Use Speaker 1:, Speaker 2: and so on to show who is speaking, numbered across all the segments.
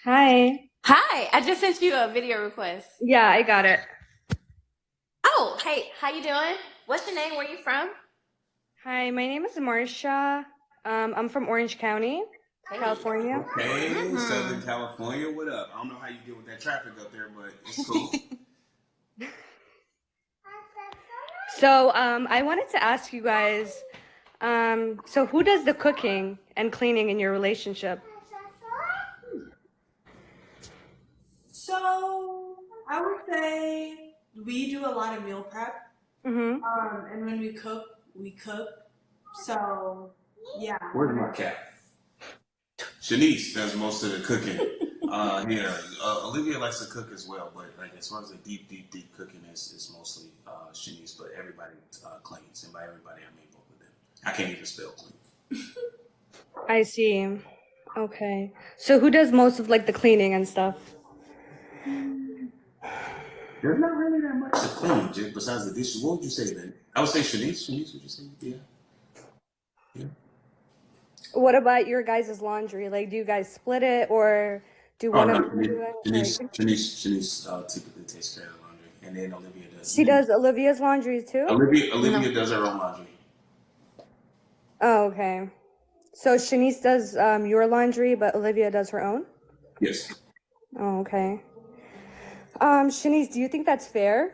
Speaker 1: Hi.
Speaker 2: Hi, I just sent you a video request.
Speaker 1: Yeah, I got it.
Speaker 2: Oh, hey, how you doing? What's your name? Where you from?
Speaker 1: Hi, my name is Marsha. I'm from Orange County,
Speaker 2: Hey.
Speaker 1: California.
Speaker 3: Okay, Southern
Speaker 2: Mm-hmm.
Speaker 3: California, what up? I don't know how you deal with that traffic up there, but it's cool.
Speaker 1: So, I wanted to ask you guys, so who does the cooking and cleaning in your relationship?
Speaker 4: So I would say we do a lot of meal prep.
Speaker 1: Mm-hmm.
Speaker 4: And when we cook, we cook. So yeah.
Speaker 3: Where's my cat? Shanice does most of the cooking. Yeah, Olivia likes to cook as well, but like as far as the deep cooking is mostly Shanice. But everybody cleans, and by everybody I mean both of them. I can't even spell clean.
Speaker 1: I see. Okay. So who does most of like the cleaning and stuff?
Speaker 3: There's not really that much to clean, just besides the dishes. What would you say then? I would say Shanice. Shanice, would you say? Yeah, yeah.
Speaker 1: What about your guys' laundry? Like, do you guys split it or do
Speaker 3: Oh
Speaker 1: one of
Speaker 3: no,
Speaker 1: you do it?
Speaker 3: Shanice,
Speaker 1: Like,
Speaker 3: typically takes care of the laundry, and then Olivia does.
Speaker 1: she does Olivia's laundry too?
Speaker 3: Olivia does her own laundry.
Speaker 1: Oh, okay. So Shanice does your laundry, but Olivia does her own?
Speaker 3: Yes.
Speaker 1: Oh, okay. Shanice, do you think that's fair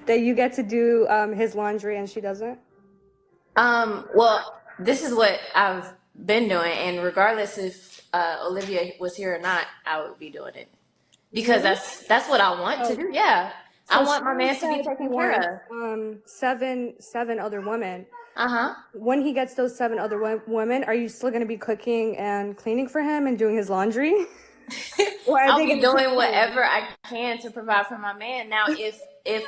Speaker 1: that you get to do his laundry and she doesn't?
Speaker 2: Well, this is what I've been doing, and regardless if Olivia was here or not, I would be doing it because
Speaker 1: Really?
Speaker 2: that's what I want to
Speaker 1: So,
Speaker 2: do. Yeah, I
Speaker 1: so
Speaker 2: want my
Speaker 1: Shanice
Speaker 2: man to be
Speaker 1: said he
Speaker 2: taken care
Speaker 1: wants
Speaker 2: of.
Speaker 1: seven other women.
Speaker 2: Uh huh.
Speaker 1: When he gets those seven other women, are you still going to be cooking and cleaning for him and doing his laundry? Or are
Speaker 2: I'll
Speaker 1: they
Speaker 2: be
Speaker 1: going to take
Speaker 2: doing
Speaker 1: turns?
Speaker 2: whatever I can to provide for my man. Now, if
Speaker 3: Can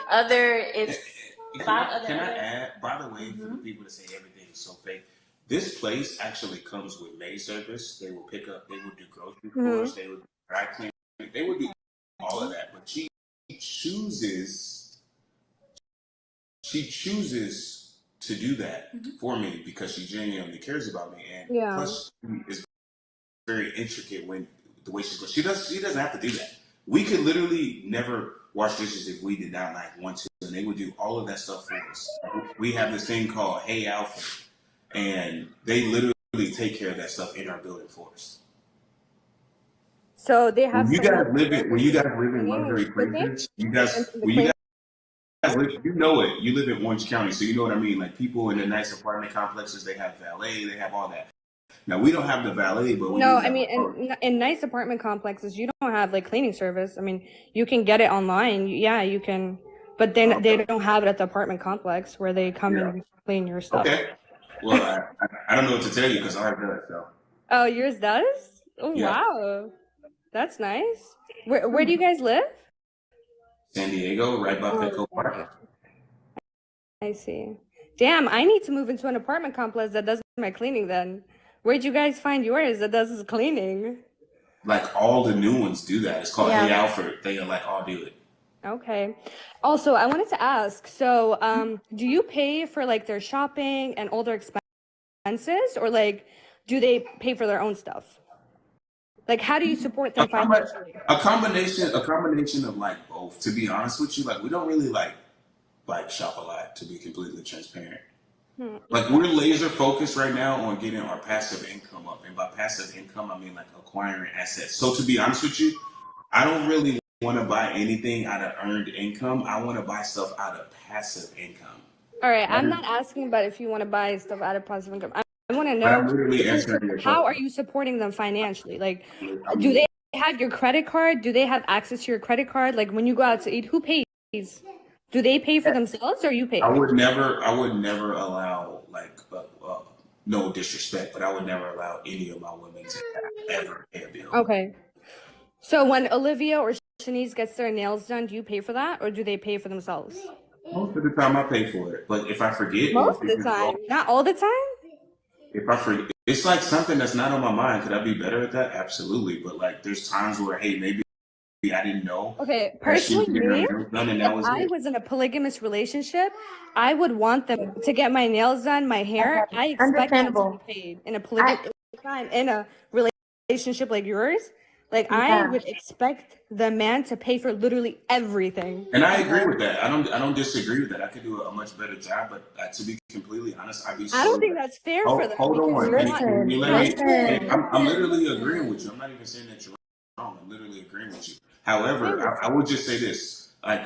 Speaker 2: five
Speaker 3: I
Speaker 2: other
Speaker 3: can I
Speaker 2: other.
Speaker 3: add? By the way, for the
Speaker 2: Mm-hmm.
Speaker 3: people that say everything is so fake, this place actually comes with maid service. They will pick up. They will do grocery for
Speaker 1: Mm-hmm.
Speaker 3: us. They will do dry cleaning. They will do all of that. But chooses she chooses to do that for me because she genuinely cares about me, and
Speaker 1: Yeah.
Speaker 3: plus she is very intricate when the way she goes. She doesn't have to do that. We could literally never wash dishes if we did not like want to, and they would do all of that stuff for us. We have this thing called Hey Alfred, and they literally take care of that stuff in our building for us.
Speaker 1: So they have someone
Speaker 3: When you guys live in
Speaker 1: cleaning and
Speaker 3: luxury
Speaker 1: cooking
Speaker 3: places,
Speaker 1: and doing the
Speaker 3: when you
Speaker 1: cleaning.
Speaker 3: guys live, you know it. You live in Orange County, so you know what I mean. Like people in the nice apartment complexes, they have valet, they have all that. Now we don't have the valet, but we
Speaker 1: No,
Speaker 3: do
Speaker 1: I
Speaker 3: have
Speaker 1: mean,
Speaker 3: our
Speaker 1: in nice apartment complexes, you don't have like cleaning service. I mean, you can get it online. Yeah, you can, but then they
Speaker 3: okay.
Speaker 1: don't have it at the apartment complex where they come
Speaker 3: Yeah.
Speaker 1: and clean your stuff.
Speaker 3: Okay. Well, I don't know what to tell you because I heard that. So
Speaker 1: Oh, yours does? Oh,
Speaker 3: yeah,
Speaker 1: wow. That's nice. Where do you guys live?
Speaker 3: San Diego, right by
Speaker 1: Oh,
Speaker 3: Petco
Speaker 1: San Diego.
Speaker 3: Park.
Speaker 1: I see. Damn, I need to move into an apartment complex that does my cleaning then. Where'd you guys find yours that does his cleaning?
Speaker 3: Like all the new ones do that. It's called Hey
Speaker 2: Yeah.
Speaker 3: Alfred. They like all do it.
Speaker 1: Okay. Also, I wanted to ask, so do you pay for like their shopping and all their expenses, or like do they pay for their own stuff? Like, how do you support
Speaker 3: A,
Speaker 1: them
Speaker 3: com-
Speaker 1: financially?
Speaker 3: a combination of like both. To be honest with you, like we don't really like shop a lot. To be completely transparent,
Speaker 1: Hmm.
Speaker 3: like we're laser focused right now on getting our passive income up, and by passive income I mean like acquiring assets. So to be honest with you, I don't really want to buy anything out of earned income. I want to buy stuff out of passive income.
Speaker 1: All right,
Speaker 3: That
Speaker 1: I'm
Speaker 3: is,
Speaker 1: not asking about if you want to buy stuff out of passive income. I want to
Speaker 3: but
Speaker 1: know
Speaker 3: I'm literally
Speaker 1: if you're
Speaker 3: answering your
Speaker 1: how are
Speaker 3: question.
Speaker 1: you supporting them financially? Like, do
Speaker 3: I'm,
Speaker 1: they have your credit card? Do they have access to your credit card? Like, when you go out to eat, who pays? Do they pay for themselves or you pay?
Speaker 3: I would never allow no disrespect, but I would never allow any of my women to ever pay a bill.
Speaker 1: Okay. So when Olivia or Shanice gets their nails done, do you pay for that or do they pay for themselves?
Speaker 3: Most of the time, I pay for it, but if I forget or
Speaker 1: Most
Speaker 3: if
Speaker 1: of the
Speaker 3: it's
Speaker 1: time,
Speaker 3: wrong,
Speaker 1: not all the time.
Speaker 3: if I forget, it's like something that's not on my mind. Could I be better at that? Absolutely, but like there's times where hey, maybe I didn't know
Speaker 1: Okay,
Speaker 3: that she was
Speaker 1: personally,
Speaker 3: getting her
Speaker 1: me,
Speaker 3: nails done, and
Speaker 1: if
Speaker 3: that was
Speaker 1: I
Speaker 3: it.
Speaker 1: was in a polygamous relationship, I would want them to get my nails done, my hair.
Speaker 2: Okay.
Speaker 1: I expect that to be
Speaker 2: Understandable.
Speaker 1: paid in a
Speaker 2: I
Speaker 1: polygamous time in a relationship. relationship like yours, like I
Speaker 2: Yeah.
Speaker 1: would expect the man to pay for literally everything.
Speaker 3: And I agree with that. I don't disagree with that. I could do a much better job, but to be completely honest, I'd be
Speaker 1: I don't
Speaker 3: so.
Speaker 1: think that's fair for
Speaker 3: Oh,
Speaker 1: them
Speaker 3: hold
Speaker 1: because
Speaker 3: on.
Speaker 1: you're not
Speaker 3: Can you
Speaker 2: Listen,
Speaker 3: let me?
Speaker 2: listen,
Speaker 3: I'm literally agreeing with
Speaker 2: listen.
Speaker 3: you. I'm not even saying that you're wrong. I'm literally agreeing with you.
Speaker 1: okay
Speaker 3: However,
Speaker 1: with
Speaker 3: I
Speaker 1: it.
Speaker 3: would just say this: like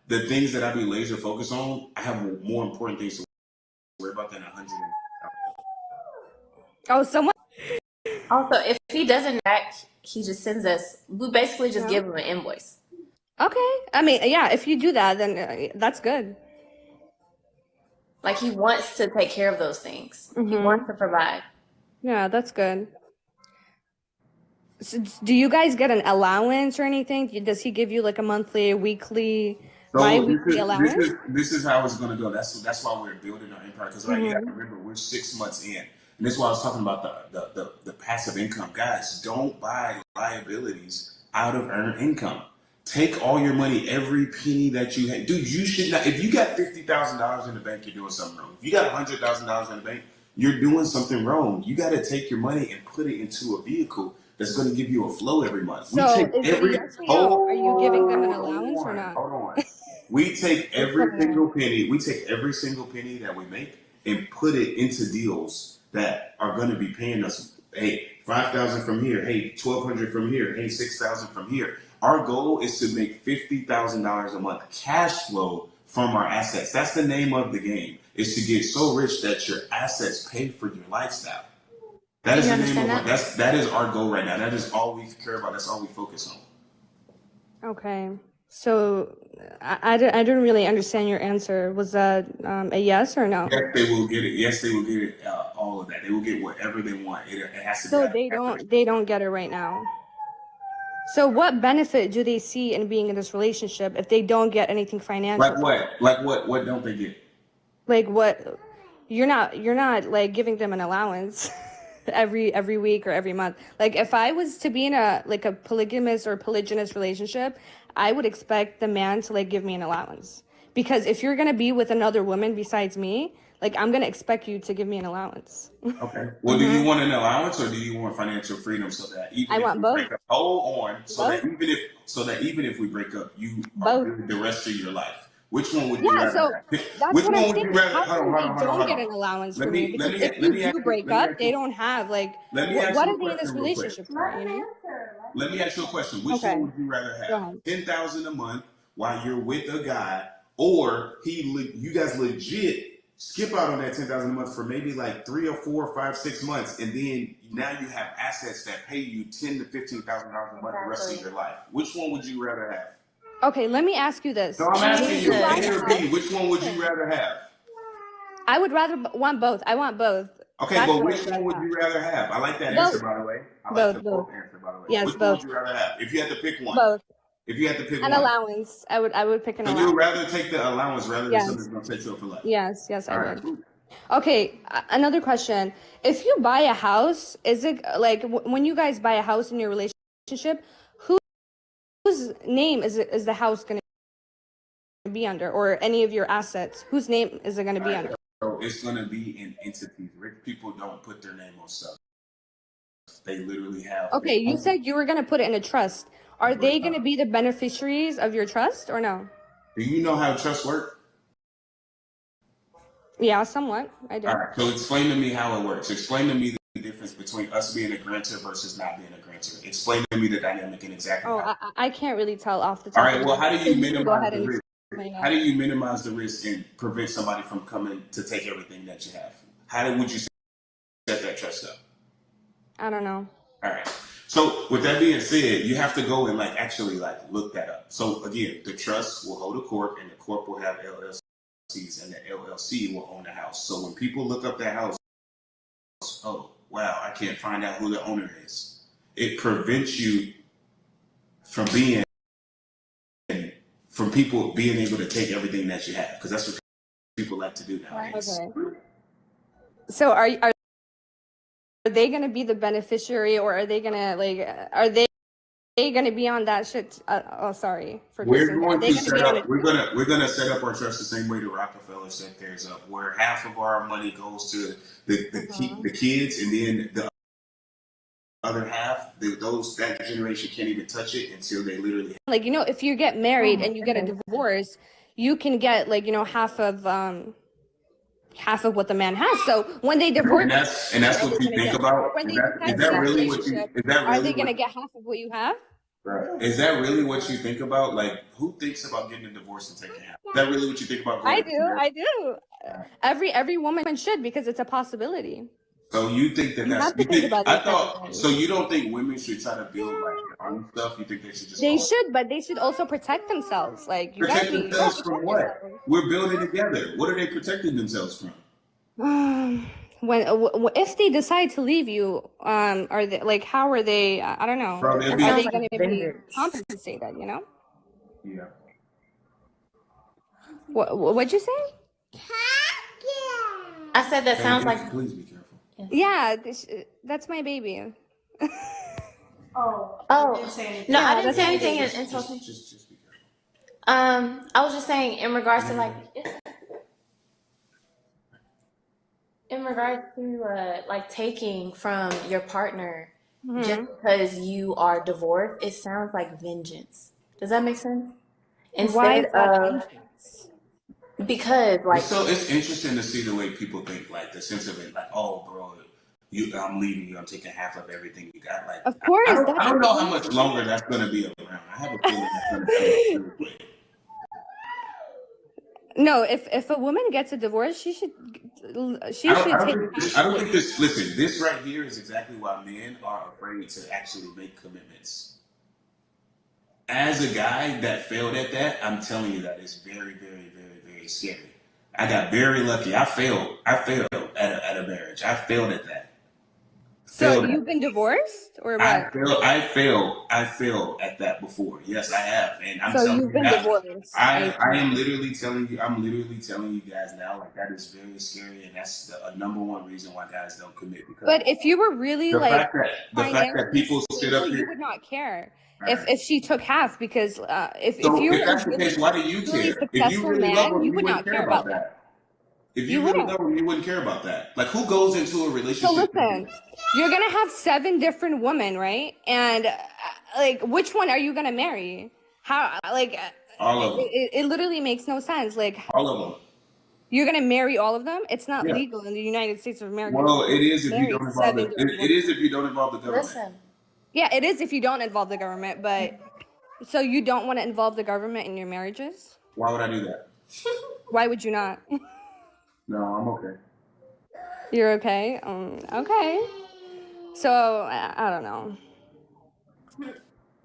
Speaker 3: the things that I be laser focused on, I have more important things to worry about than 100.
Speaker 1: Oh, someone.
Speaker 2: Also, if he doesn't act, he just sends us. We basically just
Speaker 1: No.
Speaker 2: give him an invoice.
Speaker 1: Okay. I mean, yeah. If you do that, then that's good.
Speaker 2: Like he wants to take care of those things. He
Speaker 1: Mm-hmm.
Speaker 2: wants to provide.
Speaker 1: Yeah, that's good. So, do you guys get an allowance or anything? Does he give you like a monthly, weekly,
Speaker 3: So
Speaker 1: bi-weekly allowance?
Speaker 3: this is how it's going to go. That's why we're building our empire. Because right, you got to
Speaker 1: Mm-hmm.
Speaker 3: remember we're 6 months in, and this is why I was talking about the passive income. Guys, don't buy liabilities out of earned income. Take all your money, every penny that you have. Dude, you should not. If you got $50,000 in the bank, you're doing something wrong. If you got $100,000 in the bank, you're doing something wrong. You got to take your money and put it into a vehicle that's going to give you a flow every month. We
Speaker 1: So,
Speaker 3: take
Speaker 1: is it a
Speaker 3: every
Speaker 1: yes or no? Are you giving them an allowance or not?
Speaker 3: hold on. We take
Speaker 1: Just
Speaker 3: every
Speaker 1: put it
Speaker 3: single
Speaker 1: in.
Speaker 3: penny. We take every single penny that we make and put it into deals that are going to be paying us. Hey, 5,000 from here. Hey, 1,200 from here. Hey, 6,000 from here. Our goal is to make $50,000 a month cash flow from our assets. That's the name of the game. Is to get so rich that your assets pay for your lifestyle. That
Speaker 2: Do
Speaker 3: is
Speaker 2: you
Speaker 3: the name
Speaker 2: understand
Speaker 3: of
Speaker 2: that?
Speaker 3: that is our goal right now. That is all we care about. That's all we focus on.
Speaker 1: Okay. So, I didn't really understand your answer. Was that a yes or no?
Speaker 3: Yes, they will get it. Yes, they will get it. All of that. They will get whatever they want. It has to be
Speaker 1: So
Speaker 3: out of
Speaker 1: they don't get it right now. So what benefit do they see in being in this relationship if they don't get anything financial
Speaker 3: like
Speaker 1: from it?
Speaker 3: what? Like what? What don't they get?
Speaker 1: Like what you're not like giving them an allowance every week or every month. Like if I was to be in a like a polygamous or polygynous relationship, I would expect the man to like give me an allowance. Because if you're gonna be with another woman besides me, like I'm gonna expect you to give me an allowance.
Speaker 3: Okay. Well, do you
Speaker 1: Mm-hmm.
Speaker 3: want an allowance or do you want financial freedom so that even
Speaker 1: I
Speaker 3: if
Speaker 1: want
Speaker 3: we
Speaker 1: both.
Speaker 3: break up, hold on,
Speaker 1: Both.
Speaker 3: so that even if we break up, you are
Speaker 1: Both.
Speaker 3: good the rest of your life. Which one would you
Speaker 1: Yeah,
Speaker 3: rather
Speaker 1: so
Speaker 3: have?
Speaker 1: that's
Speaker 3: Which
Speaker 1: what I'm
Speaker 3: one would you
Speaker 1: saying.
Speaker 3: rather?
Speaker 1: How come they don't
Speaker 3: Hold
Speaker 1: get
Speaker 3: on.
Speaker 1: an allowance for me? Because if
Speaker 3: Let
Speaker 1: you
Speaker 3: me
Speaker 1: do
Speaker 3: ask you
Speaker 1: break up, they
Speaker 3: you
Speaker 1: don't have like
Speaker 3: let me ask
Speaker 1: what
Speaker 3: you a
Speaker 1: are they in this
Speaker 3: question real quick.
Speaker 1: relationship for, you know?
Speaker 3: Let me ask you a question. Which one
Speaker 1: Okay,
Speaker 3: would you rather
Speaker 1: go
Speaker 3: have?
Speaker 1: ahead.
Speaker 3: 10,000 a month while you're with a guy, or you guys legit skip out on that 10,000 a month for maybe like 3 or 4 or 5, 6 months, and then now you have assets that pay you $10,000 to $15,000 a month the rest of
Speaker 2: Exactly.
Speaker 3: your life. Which one would you rather have?
Speaker 1: Okay, let me ask you
Speaker 3: No,
Speaker 1: this.
Speaker 3: I'm
Speaker 1: If
Speaker 3: asking
Speaker 1: you
Speaker 3: you
Speaker 1: buy
Speaker 3: in
Speaker 2: Jesus.
Speaker 1: a
Speaker 3: your opinion.
Speaker 1: house,
Speaker 3: Which one would you
Speaker 1: listen,
Speaker 3: rather have?
Speaker 1: I would rather want both. I want both.
Speaker 3: Okay,
Speaker 1: That's
Speaker 3: but
Speaker 1: what I
Speaker 3: which
Speaker 1: would
Speaker 3: one
Speaker 1: rather
Speaker 3: would
Speaker 1: have.
Speaker 3: you rather have? I like that answer,
Speaker 1: Both,
Speaker 3: by the way. I like the
Speaker 1: both.
Speaker 3: both answer, by the way.
Speaker 1: Yes,
Speaker 3: Which one
Speaker 1: both,
Speaker 3: would you rather have? If you had to pick one.
Speaker 1: both.
Speaker 3: If you had to pick
Speaker 1: An
Speaker 3: one.
Speaker 1: allowance. I would pick an
Speaker 3: So you would
Speaker 1: allowance.
Speaker 3: rather take the allowance rather than something
Speaker 1: Yes,
Speaker 3: that's gonna set you up for life.
Speaker 1: yes, I
Speaker 3: All right,
Speaker 1: would.
Speaker 3: cool.
Speaker 1: Okay, another question. If you buy a house, is it like when you guys buy a house in your relationship, whose name is the house going to be under, or any of your assets? Whose name is it going to
Speaker 3: All
Speaker 1: be
Speaker 3: right.
Speaker 1: under?
Speaker 3: So it's gonna be in entities. Rich people don't put their name on stuff. They literally have
Speaker 1: Okay,
Speaker 3: their
Speaker 1: you
Speaker 3: own.
Speaker 1: said you were going to put it in a trust. Are they going to be the beneficiaries of your trust or no?
Speaker 3: Do you know how trust work?
Speaker 1: Yeah, somewhat. I
Speaker 3: All
Speaker 1: do.
Speaker 3: right. So explain to me how it works. Explain to me the difference between us being a grantor versus not being a grantor. Explain to me the dynamic and exactly
Speaker 1: Oh,
Speaker 3: how.
Speaker 1: I can't really tell off the
Speaker 3: All
Speaker 1: top of
Speaker 3: right.
Speaker 1: my
Speaker 3: Well,
Speaker 1: head.
Speaker 3: how do
Speaker 1: So
Speaker 3: you
Speaker 1: you can go
Speaker 3: minimize
Speaker 1: ahead
Speaker 3: the
Speaker 1: and
Speaker 3: risk?
Speaker 1: explain
Speaker 3: How
Speaker 1: it.
Speaker 3: do you minimize the risk and prevent somebody from coming to take everything that you have? Would you set that trust up?
Speaker 1: I don't know.
Speaker 3: All right. So with that being said, you have to go and like actually like look that up. So again, the trust will hold a corp, and the corp will have LLCs, and the LLC will own the house. So when people look up that house, oh wow, I can't find out who the owner is. It prevents you from being from people being able to take everything that you have because that's what people like to do nowadays.
Speaker 1: Okay. So are they going to be the beneficiary, or are they going to like are they going to be on that shit? Oh, sorry for
Speaker 3: We're
Speaker 1: cursing, but are
Speaker 3: going
Speaker 1: they
Speaker 3: to
Speaker 1: going to
Speaker 3: set
Speaker 1: be on
Speaker 3: up.
Speaker 1: it?
Speaker 3: We're gonna set up our trust the same way the Rockefeller set theirs up, where half of our money goes to the
Speaker 1: Uh-huh.
Speaker 3: kids, and then the other half, that generation can't even touch it until they literally.
Speaker 1: Like, if you get married and you get a divorce, you can get like, half of what the man has. So when they divorce,
Speaker 3: And that's
Speaker 1: are they
Speaker 3: what you
Speaker 1: gonna
Speaker 3: think
Speaker 1: get more?
Speaker 3: about.
Speaker 1: When
Speaker 3: Is
Speaker 1: they
Speaker 3: that
Speaker 1: decide
Speaker 3: is
Speaker 1: to leave
Speaker 3: that
Speaker 1: the
Speaker 3: really what you
Speaker 1: relationship,
Speaker 3: is that
Speaker 1: are they
Speaker 3: really
Speaker 1: gonna
Speaker 3: what
Speaker 1: get half of what you have?
Speaker 3: right. Is that really what you think about? Like, who thinks about getting a divorce and taking half? Is that really what you think about
Speaker 1: I
Speaker 3: going
Speaker 1: do.
Speaker 3: into
Speaker 1: I do. Every woman should, because it's a possibility.
Speaker 3: So you think
Speaker 1: You have to
Speaker 3: you
Speaker 1: think
Speaker 3: think
Speaker 1: about
Speaker 3: I
Speaker 1: these type of
Speaker 3: thought so
Speaker 1: things.
Speaker 3: you don't think women should try to build like their own stuff? You think they should just
Speaker 1: They
Speaker 3: go
Speaker 1: should, but they should also protect themselves. Like, you
Speaker 3: protect
Speaker 1: gotta
Speaker 3: themselves from
Speaker 1: protect
Speaker 3: what?
Speaker 1: yourself.
Speaker 3: We're building together. What are they protecting themselves from?
Speaker 1: If they decide to leave you, are they like, how are they? I don't know.
Speaker 3: Bro, they'll
Speaker 2: That
Speaker 1: Are
Speaker 3: be
Speaker 2: sounds
Speaker 1: they
Speaker 2: like
Speaker 1: going to be
Speaker 2: vengeance.
Speaker 1: compensated?
Speaker 3: yeah.
Speaker 1: What'd you say?
Speaker 2: I said that
Speaker 3: Hey,
Speaker 2: sounds like.
Speaker 3: please be careful.
Speaker 1: Yeah, that's my baby.
Speaker 4: Oh, I didn't
Speaker 2: Oh
Speaker 4: say anything.
Speaker 2: no, I
Speaker 1: Yeah,
Speaker 2: didn't
Speaker 1: that's
Speaker 2: say
Speaker 1: my
Speaker 2: anything
Speaker 1: baby.
Speaker 2: insulting.
Speaker 3: Just be careful.
Speaker 2: I was just saying in regards to like taking from your partner just because you are divorced, it sounds like vengeance. Does that make sense?
Speaker 1: Why
Speaker 2: Instead
Speaker 1: is that
Speaker 2: of
Speaker 1: vengeance?
Speaker 2: because like
Speaker 3: It's interesting to see the way people think, like the sense of it, like, oh, bro, I'm leaving you. I'm taking half of everything you got. Like,
Speaker 1: Of course,
Speaker 3: I
Speaker 1: that's
Speaker 3: don't
Speaker 1: the
Speaker 3: know how
Speaker 1: whole
Speaker 3: much longer that's going to be around. I have a feeling that's going to change
Speaker 1: thing.
Speaker 3: really quick.
Speaker 1: No, if a woman gets a divorce, she
Speaker 3: I
Speaker 1: should
Speaker 3: don't
Speaker 1: take
Speaker 3: think
Speaker 1: half
Speaker 3: this, I
Speaker 1: of
Speaker 3: don't
Speaker 1: what
Speaker 3: think
Speaker 1: you
Speaker 3: this. Listen, this right here is exactly why men are afraid to actually make commitments. As a guy that failed at that, I'm telling you that it's very, very, very, very scary. I got very lucky. I failed. At a marriage. I failed at that.
Speaker 1: So
Speaker 3: Failed at
Speaker 1: you've been divorced or what?
Speaker 3: I failed at that before. Yes, I have. And I'm
Speaker 1: So
Speaker 3: telling
Speaker 1: you've
Speaker 3: you
Speaker 1: been
Speaker 3: that
Speaker 1: divorced, I
Speaker 3: I
Speaker 1: see.
Speaker 3: am literally telling you, I'm literally telling you guys now, like that is very scary, and that's the number one reason why guys don't commit because
Speaker 1: But if you were really
Speaker 3: the
Speaker 1: like
Speaker 3: fact that the fact that
Speaker 1: financially
Speaker 3: people sit
Speaker 1: stable,
Speaker 3: up
Speaker 1: you
Speaker 3: here.
Speaker 1: would not care
Speaker 3: All
Speaker 1: if
Speaker 3: right.
Speaker 1: she took half, because if
Speaker 3: So
Speaker 1: you're
Speaker 3: if
Speaker 1: a
Speaker 3: that's the case,
Speaker 1: really
Speaker 3: why do you
Speaker 1: really
Speaker 3: care? If you
Speaker 1: successful
Speaker 3: really love
Speaker 1: man,
Speaker 3: them,
Speaker 1: you
Speaker 3: you
Speaker 1: would
Speaker 3: wouldn't
Speaker 1: not
Speaker 3: care
Speaker 1: care
Speaker 3: about
Speaker 1: about that.
Speaker 3: that. If
Speaker 1: You
Speaker 3: you really
Speaker 1: wouldn't.
Speaker 3: love them, you wouldn't care about that. Like who goes into a
Speaker 1: So
Speaker 3: relationship?
Speaker 1: listen, you're gonna have 7 different women, right? And like, which one are you gonna marry? How, like,
Speaker 3: All of them.
Speaker 1: it literally makes no sense. Like,
Speaker 3: All of them.
Speaker 1: you're gonna marry all of them? It's not
Speaker 3: Yeah.
Speaker 1: legal in the United States of America
Speaker 3: Well,
Speaker 1: to
Speaker 3: it is if you
Speaker 1: marry
Speaker 3: don't involve
Speaker 1: 7
Speaker 3: the.
Speaker 1: different
Speaker 3: It
Speaker 1: women.
Speaker 3: is if you don't involve the government.
Speaker 2: listen.
Speaker 1: Yeah, it is if you don't involve the government, but so you don't want to involve the government in your marriages?
Speaker 3: Why would I do that?
Speaker 1: Why would you not?
Speaker 3: No, I'm okay.
Speaker 1: You're okay? Okay. So, I don't know.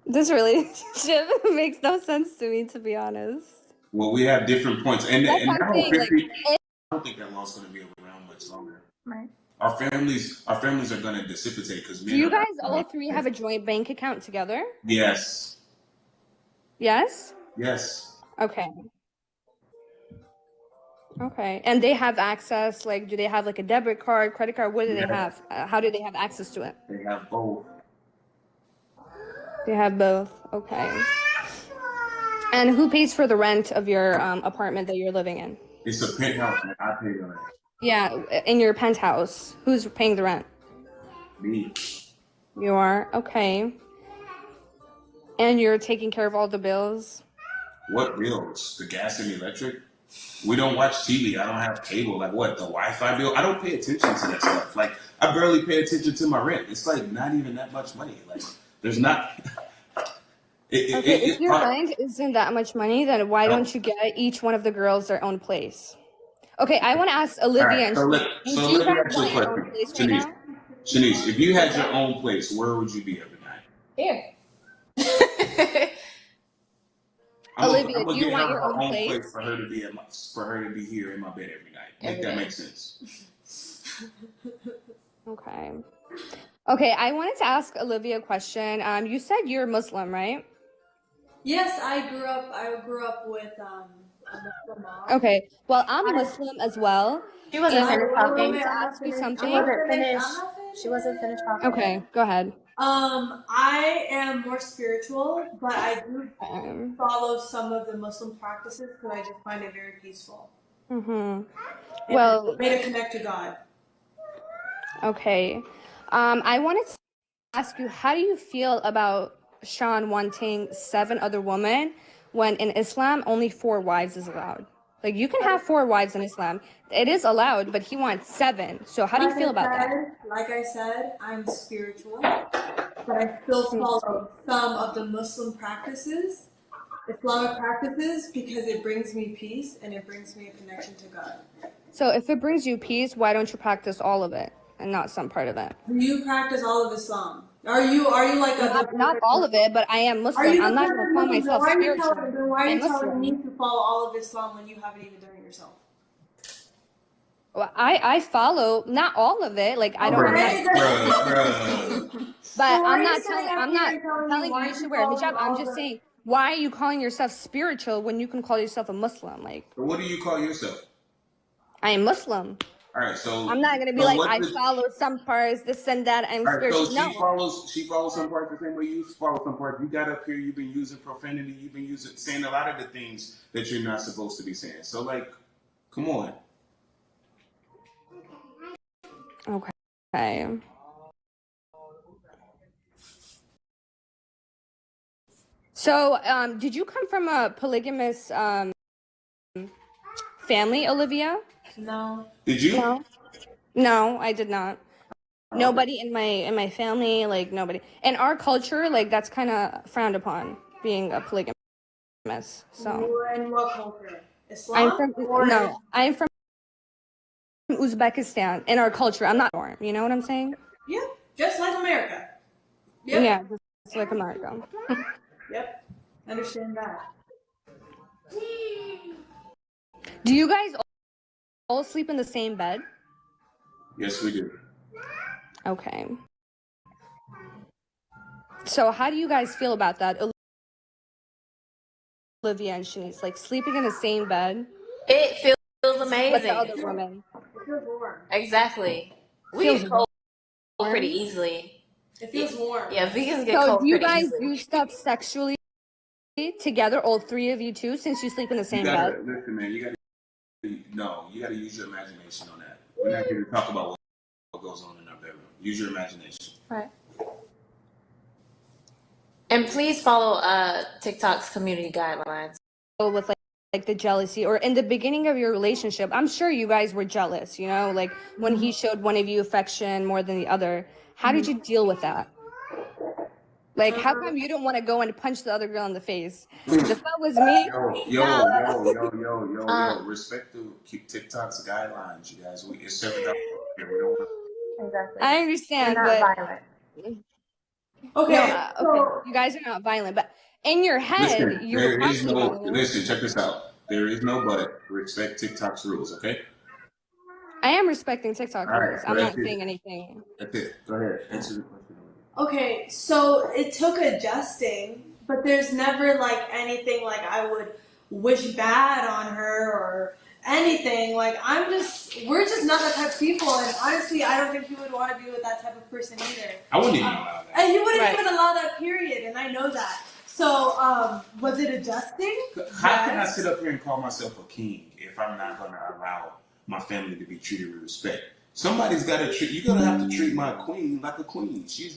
Speaker 1: This relationship makes no sense to me, to be honest.
Speaker 3: Well, we have different points, and
Speaker 1: That's
Speaker 3: and
Speaker 1: what I'm
Speaker 3: that whole
Speaker 1: saying. Like,
Speaker 3: 50. I don't think that law's going to be around much longer.
Speaker 2: Right.
Speaker 3: Our families are going to dissipate because
Speaker 1: do
Speaker 3: men
Speaker 1: you
Speaker 3: are
Speaker 1: guys
Speaker 3: not.
Speaker 1: all three have a joint bank account together?
Speaker 3: Yes.
Speaker 1: Yes?
Speaker 3: Yes.
Speaker 1: Okay. Okay. And they have access, like, do they have like a debit card, credit card? What do they
Speaker 3: Yes.
Speaker 1: have? How do they have access to it?
Speaker 3: They have both.
Speaker 1: They have both. Okay. And who pays for the rent of your apartment that you're living in?
Speaker 3: It's a penthouse, and I pay the rent.
Speaker 1: Yeah, in your penthouse. Who's paying the rent?
Speaker 3: Me.
Speaker 1: You are? Okay. And you're taking care of all the bills?
Speaker 3: What bills? The gas and electric? We don't watch TV. I don't have cable. Like what? The Wi-Fi bill? I don't pay attention to that stuff. Like I barely pay attention to my rent. It's like not even that much money. Like there's not.
Speaker 1: Okay, if
Speaker 3: It's
Speaker 1: your
Speaker 3: hard.
Speaker 1: rent isn't that much money, then why don't you get each one of the girls their own place? Okay, I want to ask
Speaker 3: All
Speaker 1: Olivia
Speaker 3: right.
Speaker 1: and
Speaker 3: So let
Speaker 1: Shanice,
Speaker 3: so
Speaker 1: do you
Speaker 3: let me
Speaker 1: guys
Speaker 3: ask you a
Speaker 1: want your own
Speaker 3: question,
Speaker 1: place right
Speaker 3: Shanice.
Speaker 1: now?
Speaker 3: Shanice, if you had your own place, where would you be every night?
Speaker 2: Here.
Speaker 1: Olivia,
Speaker 3: I'm
Speaker 1: do
Speaker 3: gonna
Speaker 1: you
Speaker 3: get
Speaker 1: want
Speaker 3: her
Speaker 1: your
Speaker 3: her
Speaker 1: own
Speaker 3: own
Speaker 1: place?
Speaker 3: place for her to be here in my bed every night. Make
Speaker 2: Every
Speaker 3: that
Speaker 2: day.
Speaker 3: make sense?
Speaker 1: Okay. Okay, I wanted to ask Olivia a question. You said you're Muslim, right?
Speaker 4: Yes, I grew up with a Muslim mom.
Speaker 1: Okay. Well, I'm
Speaker 4: I,
Speaker 1: Muslim as well,
Speaker 2: She wasn't
Speaker 1: and
Speaker 2: finished
Speaker 1: I
Speaker 4: wait,
Speaker 1: wanted
Speaker 2: talking.
Speaker 4: wait,
Speaker 1: to
Speaker 4: I'm not
Speaker 1: ask you
Speaker 4: finished.
Speaker 2: She
Speaker 4: I'm
Speaker 1: something.
Speaker 4: not
Speaker 2: wasn't
Speaker 4: finished.
Speaker 2: finished.
Speaker 4: I'm not
Speaker 2: She wasn't
Speaker 4: finished.
Speaker 2: finished talking.
Speaker 1: Okay, go ahead.
Speaker 4: I am more spiritual, but I do
Speaker 1: Um,
Speaker 4: follow some of the Muslim practices because I just find it very peaceful
Speaker 1: mhm.
Speaker 4: and
Speaker 1: Well,
Speaker 4: a way to connect to God.
Speaker 1: okay. I wanted ask you, how do you feel about Sean wanting 7 other women when in Islam only 4 wives is allowed? Like you can have 4 wives in Islam. It is allowed, but he wants 7. So how do you feel about that?
Speaker 4: Like I said, I'm spiritual, but I still follow some of the Muslim practices, Islamic practices, because it brings me peace and it brings me a connection to God.
Speaker 1: So if it brings you peace, why don't you practice all of it and not some part of it?
Speaker 4: Do you practice all of Islam? Are you like
Speaker 1: Not all of it, but I am
Speaker 4: Are
Speaker 1: Muslim.
Speaker 4: you
Speaker 1: I'm
Speaker 4: the
Speaker 1: not going to
Speaker 4: perfect
Speaker 1: call
Speaker 4: Muslim?
Speaker 1: myself spiritual.
Speaker 4: Then why are
Speaker 1: I'm
Speaker 4: you telling me
Speaker 1: Muslim.
Speaker 4: to follow all of Islam when you haven't even done it yourself?
Speaker 1: Well, I follow not all of it. Like I don't. I'm not.
Speaker 4: Okay,
Speaker 3: Bruh.
Speaker 1: But
Speaker 4: why
Speaker 1: I'm
Speaker 4: are you
Speaker 1: not
Speaker 4: standing
Speaker 1: telling.
Speaker 4: up
Speaker 1: I'm
Speaker 4: here
Speaker 1: not
Speaker 4: and telling me
Speaker 1: telling you
Speaker 4: why
Speaker 1: you
Speaker 4: you
Speaker 1: should wear a
Speaker 4: following
Speaker 1: hijab. I'm
Speaker 4: all of
Speaker 1: just
Speaker 4: the?
Speaker 1: saying, why are you calling yourself spiritual when you can call yourself a Muslim? Like
Speaker 3: So what do you call yourself?
Speaker 1: I am Muslim.
Speaker 3: All right, so
Speaker 1: I'm not gonna be
Speaker 3: so
Speaker 1: like
Speaker 3: what's
Speaker 1: I
Speaker 3: the
Speaker 1: follow some parts, this and that. I'm
Speaker 3: all right, so
Speaker 1: spiritual. No.
Speaker 3: she follows some parts the same way you follow some parts. You got up here, you've been using profanity, you've been saying a lot of the things that you're not supposed to be saying. So like, come on.
Speaker 1: Okay. So, did you come from a polygamous family, Olivia?
Speaker 4: No.
Speaker 3: Did you?
Speaker 1: No. No, I did not.
Speaker 3: Oh, okay.
Speaker 1: Nobody in my family, like nobody. In our culture, like that's kind of frowned upon being a polygamous. So,
Speaker 4: In what culture?
Speaker 1: I'm
Speaker 4: Islam
Speaker 1: from
Speaker 4: or
Speaker 1: no, I'm from Uzbekistan. In our culture, I'm not born. You know what I'm saying?
Speaker 4: yeah, just like America.
Speaker 1: Yeah,
Speaker 4: Yep.
Speaker 1: just like America.
Speaker 4: Yep. Understand that.
Speaker 1: Do you guys all sleep in the same bed?
Speaker 3: Yes, we do.
Speaker 1: Okay. So, how do you guys feel about that, Olivia and Shanice? Like sleeping in the same bed
Speaker 2: It feels
Speaker 1: with the
Speaker 2: amazing.
Speaker 1: other woman
Speaker 4: It feels warm.
Speaker 2: Exactly. We
Speaker 1: feels
Speaker 2: get cold pretty
Speaker 1: warm.
Speaker 2: easily.
Speaker 4: It feels warm.
Speaker 2: Yeah, vegans get
Speaker 1: So,
Speaker 2: cold
Speaker 1: do you
Speaker 2: pretty
Speaker 1: guys
Speaker 2: easily.
Speaker 1: do stuff sexually together, all 3 of you too, since you sleep in the
Speaker 3: You
Speaker 1: same bed?
Speaker 3: gotta listen, man. You gotta use your imagination on that. We're not here to talk about what goes on in our bedroom. Use your imagination.
Speaker 2: Right. And please follow TikTok's community guidelines.
Speaker 1: With like the jealousy, or in the beginning of your relationship, I'm sure you guys were jealous, you know, like when he showed one of you affection more than the other. How did you deal with that? Like, how come you didn't want to go and punch the other girl in the face? Because if that was me, nah.
Speaker 3: Respect the TikTok's guidelines, you guys. It's 7,000 here. We don't want
Speaker 2: Exactly.
Speaker 1: I
Speaker 2: They're
Speaker 1: understand,
Speaker 2: not
Speaker 1: but
Speaker 2: violent.
Speaker 1: no,
Speaker 4: Okay,
Speaker 1: okay,
Speaker 4: so
Speaker 1: you guys are not violent, but in your head,
Speaker 3: listen.
Speaker 1: you were probably violent.
Speaker 3: Listen. Check this out. There is no but. Respect TikTok's rules, okay?
Speaker 1: I am respecting TikTok
Speaker 3: All right.
Speaker 1: rules.
Speaker 3: So
Speaker 1: I'm
Speaker 3: that's
Speaker 1: not saying
Speaker 3: it.
Speaker 1: anything.
Speaker 3: That's it. Go ahead. Answer the question.
Speaker 4: okay, so it took adjusting, but there's never like anything like I would wish bad on her or anything. Like we're just not that type of people, and honestly, I don't think he would want to be with that type of person either.
Speaker 3: I wouldn't even allow that.
Speaker 4: And he wouldn't
Speaker 1: Right.
Speaker 4: even allow that period, and I know that. So, was it adjusting?
Speaker 3: How can I sit up here and call myself a king if I'm not going to allow my family to be treated with respect? Somebody's got to treat. You're going to have to treat my queen like a queen. She's